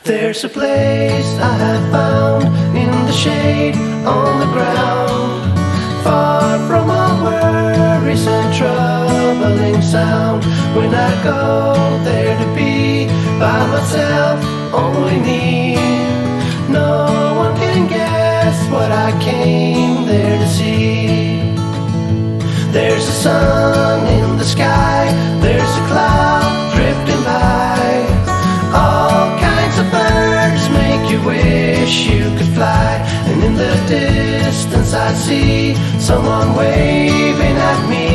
There's a place I have found in the shade on the ground, far from all worries and troubling sound. When I go there to be by myself, only me, no one can guess what I came there to see. There's a sun in the sky, there's a cloud drifting by, all kinds of birds make you wish you could fly. And in the distance I see someone waving at me.